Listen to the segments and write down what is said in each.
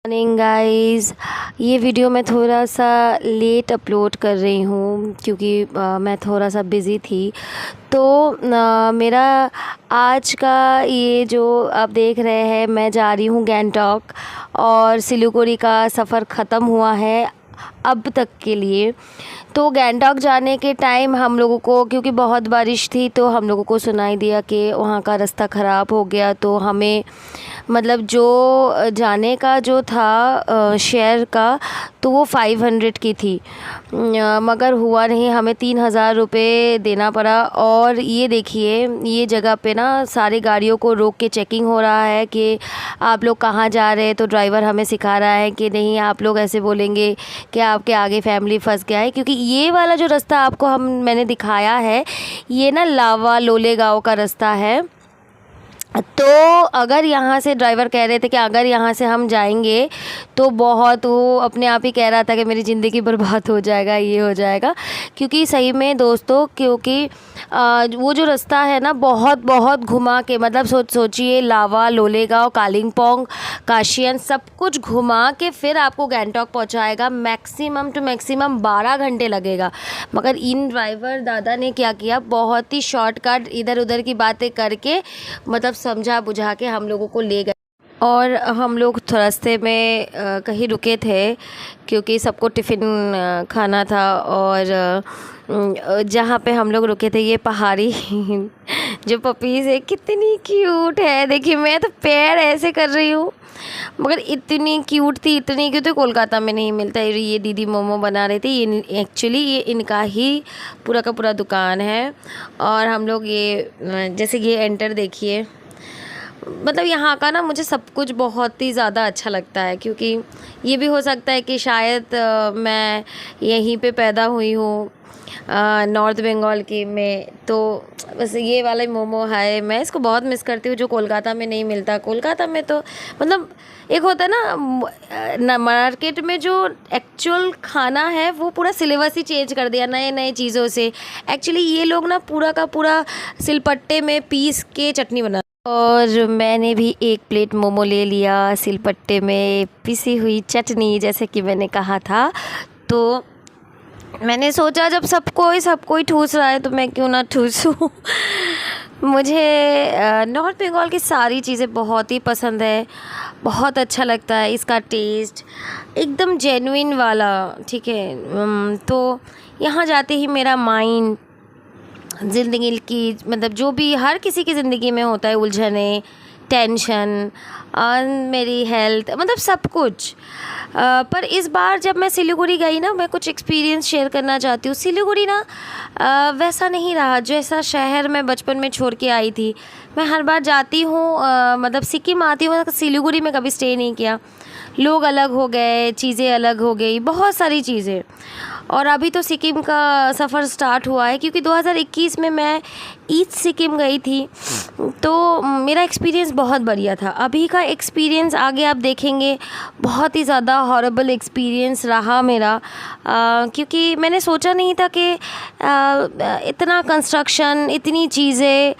Morning guys. ये video मैं थोड़ा सा लेट अपलोड कर रही हूँ क्योंकि मैं थोड़ा सा बिज़ी थी। तो मेरा आज का ये जो आप देख रहे हैं, मैं जा रही हूँ गैंगटॉक और सिलीगुड़ी का सफ़र ख़त्म हुआ है अब तक के लिए। तो गैंगटॉक जाने के टाइम हम लोगों को, क्योंकि बहुत बारिश थी, तो हम लोगों को सुनाई दिया कि वहाँ का रास्ता ख़राब हो गया। तो हमें मतलब जो जाने का जो था शेयर का, तो वो 500 की थी, मगर हुआ नहीं, हमें 3000 रुपये देना पड़ा। और ये देखिए, ये जगह पे ना सारी गाड़ियों को रोक के चेकिंग हो रहा है कि आप लोग कहाँ जा रहे हैं। तो ड्राइवर हमें सिखा रहा है कि नहीं, आप लोग ऐसे बोलेंगे कि आपके आगे फैमिली फंस गया है, क्योंकि ये वाला जो रास्ता आपको मैंने दिखाया है, ये ना लावा लोलेगांव का रास्ता है। तो अगर यहाँ से ड्राइवर कह रहे थे कि अगर यहाँ से हम जाएंगे तो बहुत, वो अपने आप ही कह रहा था कि मेरी ज़िंदगी बर्बाद हो जाएगा, ये हो जाएगा। क्योंकि सही में दोस्तों, क्योंकि वो जो रास्ता है ना, बहुत बहुत घुमा के, मतलब सोचिए लावा लोलेगांव कालिम्पोंग काशियान सब कुछ घुमा के फिर आपको गैंगटॉक पहुँचाएगा। मैक्सिमम टू मैक्सिमम 12 घंटे लगेगा। मगर इन ड्राइवर दादा ने क्या किया, बहुत ही शॉर्टकट इधर उधर की बातें करके, मतलब समझा बुझा के हम लोगों को ले गए। और हम लोग रास्ते में कहीं रुके थे क्योंकि सबको टिफ़िन खाना था। और जहाँ पे हम लोग रुके थे, ये पहाड़ी जो पपीज़ है, कितनी क्यूट है। देखिए, मैं तो पैर ऐसे कर रही हूँ, मगर इतनी क्यूट थी, इतनी क्यूट थी, कोलकाता में नहीं मिलता है। ये दीदी मोमो बना रही थी, ये एक्चुअली ये इनका ही पूरा का पूरा दुकान है। और हम लोग ये जैसे ये एंटर देखिए, मतलब यहाँ का ना मुझे सब कुछ बहुत ही ज़्यादा अच्छा लगता है। क्योंकि ये भी हो सकता है कि शायद मैं यहीं पे पैदा हुई हूँ, नॉर्थ बंगाल की में। तो बस ये वाला मोमो है, मैं इसको बहुत मिस करती हूँ, जो कोलकाता में नहीं मिलता। कोलकाता में तो मतलब एक होता है ना मार्केट में जो एक्चुअल खाना है, वो पूरा सिलेबस ही चेंज कर दिया नए नए चीज़ों से। एक्चुअली ये लोग ना पूरा का पूरा सिलपट्टे में पीस के चटनी बना। और मैंने भी एक प्लेट मोमो ले लिया, सिलपट्टे में पिसी हुई चटनी, जैसे कि मैंने कहा था। तो मैंने सोचा, जब सब कोई ठूस रहा है तो मैं क्यों ना ठूसूं। मुझे नॉर्थ बंगाल की सारी चीज़ें बहुत ही पसंद है, बहुत अच्छा लगता है इसका टेस्ट, एकदम जेन्युइन वाला। ठीक है, तो यहाँ जाते ही मेरा माइंड, ज़िंदगी की, मतलब जो भी हर किसी की ज़िंदगी में होता है, उलझने, टेंशन और मेरी हेल्थ, मतलब सब कुछ। पर इस बार जब मैं सिलीगुड़ी गई ना, मैं कुछ एक्सपीरियंस शेयर करना चाहती हूँ। सिलीगुड़ी ना वैसा नहीं रहा जैसा शहर मैं बचपन में छोड़ के आई थी। मैं हर बार जाती हूँ, मतलब सिक्किम आती हूँ, सिलीगुड़ी में कभी स्टे नहीं किया। लोग अलग हो गए, चीज़ें अलग हो गई, बहुत सारी चीज़ें। और अभी तो सिक्किम का सफ़र स्टार्ट हुआ है, क्योंकि 2021 में मैं ईस्ट सिक्किम गई थी, तो मेरा एक्सपीरियंस बहुत बढ़िया था। अभी का एक्सपीरियंस आगे आप देखेंगे, बहुत ही ज़्यादा हॉरेबल एक्सपीरियंस रहा मेरा। क्योंकि मैंने सोचा नहीं था कि इतना कंस्ट्रक्शन, इतनी चीज़ें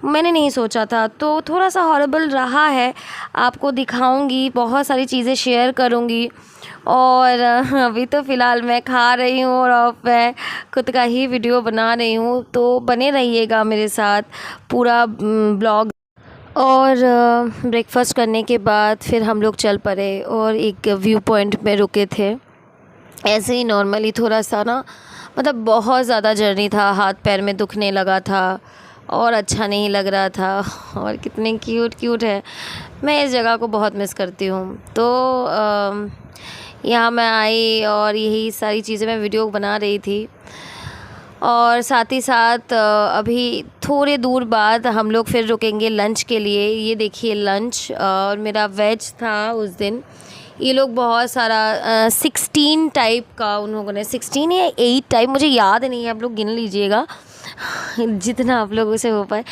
मैंने नहीं सोचा था। तो थोड़ा सा हॉरेबल रहा है, आपको दिखाऊंगी, बहुत सारी चीज़ें शेयर करूंगी। और अभी तो फ़िलहाल मैं खा रही हूँ और मैं खुद का ही वीडियो बना रही हूँ, तो बने रहिएगा मेरे साथ पूरा ब्लॉग। और ब्रेकफास्ट करने के बाद फिर हम लोग चल पड़े और एक व्यू पॉइंट में रुके थे। ऐसे ही नॉर्मली थोड़ा सा ना, मतलब बहुत ज़्यादा जर्नी था, हाथ पैर में दुखने लगा था और अच्छा नहीं लग रहा था। और कितने क्यूट क्यूट है, मैं इस जगह को बहुत मिस करती हूँ। तो यहाँ मैं आई और यही सारी चीज़ें मैं वीडियो बना रही थी। और साथ ही साथ अभी थोड़े दूर बाद हम लोग फिर रुकेंगे लंच के लिए। ये देखिए लंच, और मेरा वेज था उस दिन। ये लोग बहुत सारा 16 टाइप का, उन लोगों ने 16 या 8 टाइप, मुझे याद नहीं है, आप लोग गिन लीजिएगा जितना आप लोगों से हो पाए,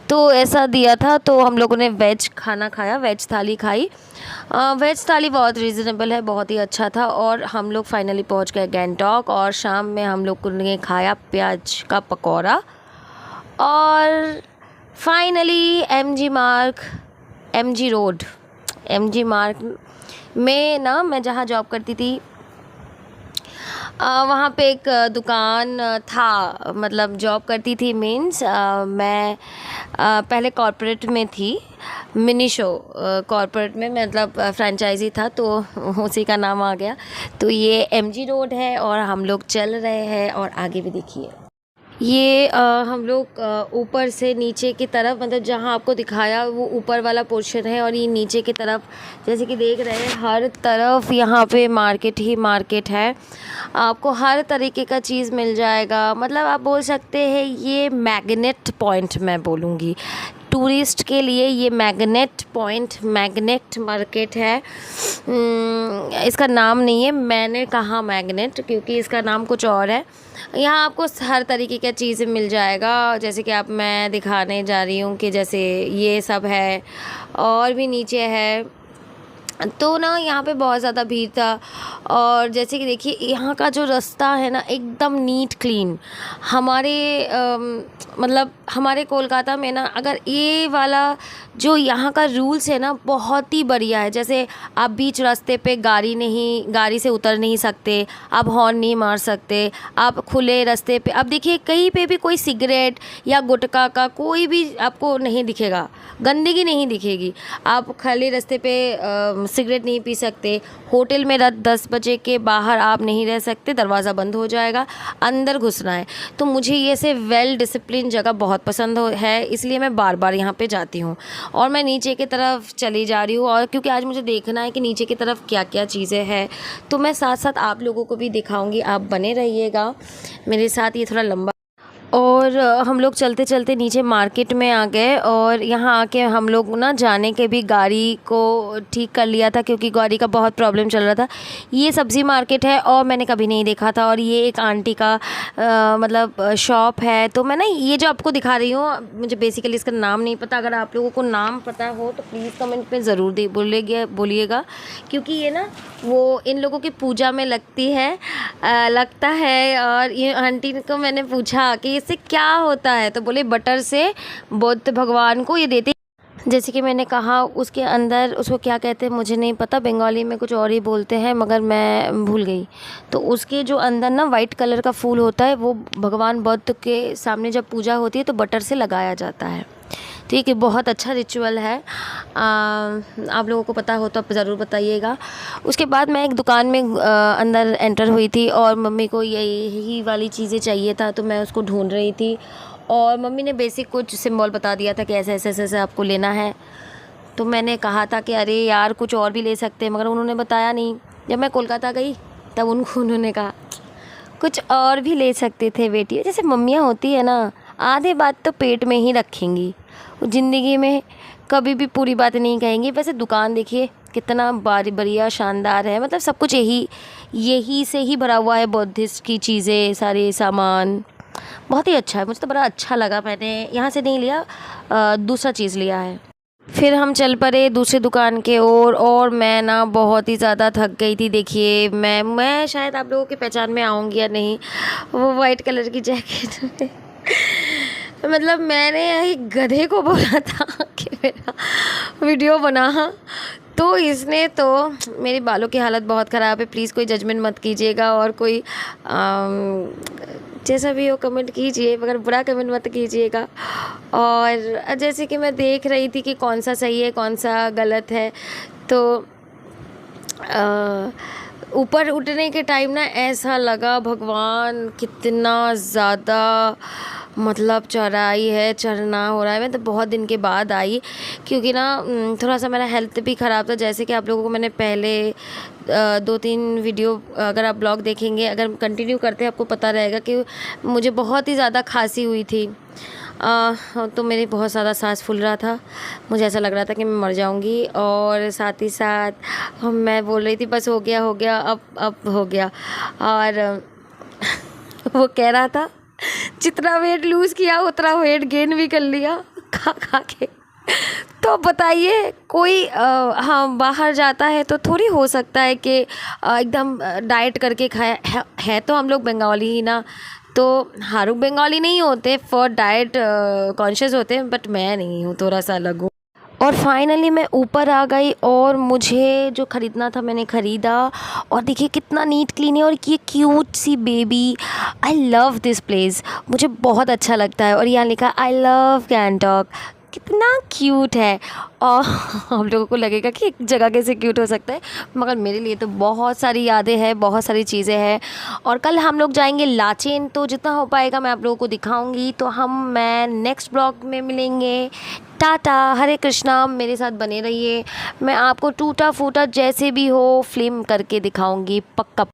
तो ऐसा दिया था। तो हम लोगों ने वेज खाना खाया, वेज थाली खाई। वेज थाली बहुत रीज़नेबल है, बहुत ही अच्छा था। और हम लोग फाइनली पहुंच गए गैंगटॉक। और शाम में हम लोग ने खाया प्याज का पकौड़ा। और फाइनली एमजी रोड मैं जहाँ जॉब करती थी वहाँ पे एक दुकान था, मतलब जॉब करती थी मीन्स मैं पहले कॉर्पोरेट में थी, मिनी शो कॉर्पोरेट में, मतलब फ्रेंचाइजी था तो उसी का नाम आ गया। तो ये एमजी रोड है और हम लोग चल रहे हैं और आगे भी देखिए ये हम लोग ऊपर से नीचे की तरफ, मतलब जहाँ आपको दिखाया वो ऊपर वाला पोर्शन है और ये नीचे की तरफ जैसे कि देख रहे हैं हर तरफ यहाँ पे मार्केट ही मार्केट है। आपको हर तरीके का चीज़ मिल जाएगा, मतलब आप बोल सकते हैं ये मैग्नेट पॉइंट मैं बोलूँगी टूरिस्ट के लिए, ये मैग्नेट पॉइंट मैग्नेट मार्केट है। इसका नाम नहीं है, मैंने कहा मैग्नेट क्योंकि इसका नाम कुछ और है। यहाँ आपको हर तरीके का चीज़ मिल जाएगा, जैसे कि आप मैं दिखाने जा रही हूँ कि जैसे ये सब है और भी नीचे है। तो ना यहाँ पे बहुत ज़्यादा भीड़ था और जैसे कि देखिए यहाँ का जो रास्ता है ना एकदम नीट क्लीन। हमारे मतलब हमारे कोलकाता में ना अगर ये वाला जो यहाँ का रूल्स है ना बहुत ही बढ़िया है। जैसे आप बीच रास्ते पे गाड़ी से उतर नहीं सकते, आप हॉर्न नहीं मार सकते, आप खुले रास्ते पे, आप देखिए कहीं पे भी कोई सिगरेट या गुटखा का कोई भी आपको नहीं दिखेगा, गंदगी नहीं दिखेगी। आप खाली रास्ते पे सिगरेट नहीं पी सकते, होटल में रात 10 बजे के बाहर आप नहीं रह सकते, दरवाज़ा बंद हो जाएगा, अंदर घुसना है। तो मुझे ये से वेल डिसिप्लिन जगह बहुत पसंद है, इसलिए मैं बार बार यहाँ पे जाती हूँ। और मैं नीचे की तरफ चली जा रही हूँ और क्योंकि आज मुझे देखना है कि नीचे की तरफ क्या क्या चीज़ें हैं, तो मैं साथ साथ आप लोगों को भी दिखाऊँगी, आप बने रहिएगा मेरे साथ। ये थोड़ा लंबा और हम लोग चलते चलते नीचे मार्केट में आ गए और यहाँ आके हम लोग ना जाने के भी गाड़ी को ठीक कर लिया था क्योंकि गाड़ी का बहुत प्रॉब्लम चल रहा था। ये सब्ज़ी मार्केट है और मैंने कभी नहीं देखा था और ये एक आंटी का मतलब शॉप है। तो मैं ना ये जो आपको दिखा रही हूँ, मुझे बेसिकली इसका नाम नहीं पता, अगर आप लोगों को नाम पता हो तो प्लीज़ कमेंट में ज़रूर बोलिएगा क्योंकि ये ना वो इन लोगों की पूजा में लगता है। और ये आंटी को मैंने पूछा कि इससे क्या होता है, तो बोले बटर से बुद्ध भगवान को ये देते। जैसे कि मैंने कहा उसके अंदर उसको क्या कहते हैं मुझे नहीं पता, बंगाली में कुछ और ही बोलते हैं मगर मैं भूल गई। तो उसके जो अंदर ना वाइट कलर का फूल होता है वो भगवान बुद्ध के सामने जब पूजा होती है तो बटर से लगाया जाता है। ठीक है, बहुत अच्छा रिचुअल है। आप लोगों को पता हो तो आप ज़रूर बताइएगा। उसके बाद मैं एक दुकान में अंदर एंटर हुई थी और मम्मी को यही वाली चीज़ें चाहिए था तो मैं उसको ढूंढ रही थी और मम्मी ने बेसिक कुछ सिंबल बता दिया था कि ऐसे ऐसे ऐसे ऐसे आपको लेना है। तो मैंने कहा था कि अरे यार कुछ और भी ले सकते हैं, मगर उन्होंने बताया नहीं। जब मैं कोलकाता गई तब उन्होंने कहा कुछ और भी ले सकते थे बेटी। जैसे मम्मियाँ होती है ना, आधे बात तो पेट में ही रखेंगी, ज़िंदगी में कभी भी पूरी बात नहीं कहेंगी। वैसे दुकान देखिए कितना बढ़िया शानदार है, मतलब सब कुछ यही से ही भरा हुआ है, बुद्धिस्ट की चीज़ें, सारे सामान बहुत ही अच्छा है। मुझे तो बड़ा अच्छा लगा, मैंने यहाँ से नहीं लिया, दूसरा चीज़ लिया है। फिर हम चल पड़े दूसरी दुकान के ओर और मैं ना बहुत ही ज़्यादा थक गई थी। देखिए मैं शायद आप लोगों की पहचान में आऊँगी या नहीं, वो वाइट कलर की जैकेट में मतलब मैंने एक गधे को बोला था कि मेरा वीडियो बना, तो इसने तो मेरे बालों की हालत बहुत ख़राब है। प्लीज़ कोई जजमेंट मत कीजिएगा और कोई जैसा भी हो कमेंट कीजिए, मगर बुरा कमेंट मत कीजिएगा। और जैसे कि मैं देख रही थी कि कौन सा सही है कौन सा गलत है, तो ऊपर उठने के टाइम ना ऐसा लगा भगवान कितना ज़्यादा मतलब चढ़ना हो रहा है। मैं तो बहुत दिन के बाद आई क्योंकि ना थोड़ा सा मेरा हेल्थ भी ख़राब था। जैसे कि आप लोगों को मैंने पहले 2-3 वीडियो, अगर आप ब्लॉग देखेंगे, अगर कंटिन्यू करते हैं आपको पता रहेगा कि मुझे बहुत ही ज़्यादा खांसी हुई थी। तो मेरे बहुत ज़्यादा सांस फूल रहा था, मुझे ऐसा लग रहा था कि मैं मर जाऊंगी। और साथ ही साथ मैं बोल रही थी बस हो गया अब हो गया। और वो कह रहा था जितना वेट लूज़ किया उतना वेट गेन भी कर लिया खा के। तो बताइए कोई हाँ बाहर जाता है तो थोड़ी हो सकता है कि एकदम डाइट करके खाया है तो हम लोग बंगाली ही ना, तो हर बंगाली नहीं होते फॉर डाइट कॉन्शियस होते हैं, बट मैं नहीं हूँ, थोड़ा सा अलग हूँ। और फाइनली मैं ऊपर आ गई और मुझे जो ख़रीदना था मैंने ख़रीदा। और देखिए कितना नीट क्लीन है और ये क्यूट सी baby. I love this place, मुझे बहुत अच्छा लगता है। और यहाँ लिखा आई लव गैंगटॉक, कितना क्यूट है। और हम लोगों को लगेगा कि एक जगह कैसे क्यूट हो सकता है, मगर मेरे लिए तो बहुत सारी यादें हैं, बहुत सारी चीज़ें हैं। और कल हम लोग जाएंगे लाचेन, तो जितना हो पाएगा मैं आप लोगों को दिखाऊंगी। तो मैं नेक्स्ट ब्लॉग में मिलेंगे। टाटा, हरे कृष्णा, मेरे साथ बने रहिए। मैं आपको टूटा फूटा जैसे भी हो फिल्म करके दिखाऊंगी, पक्का।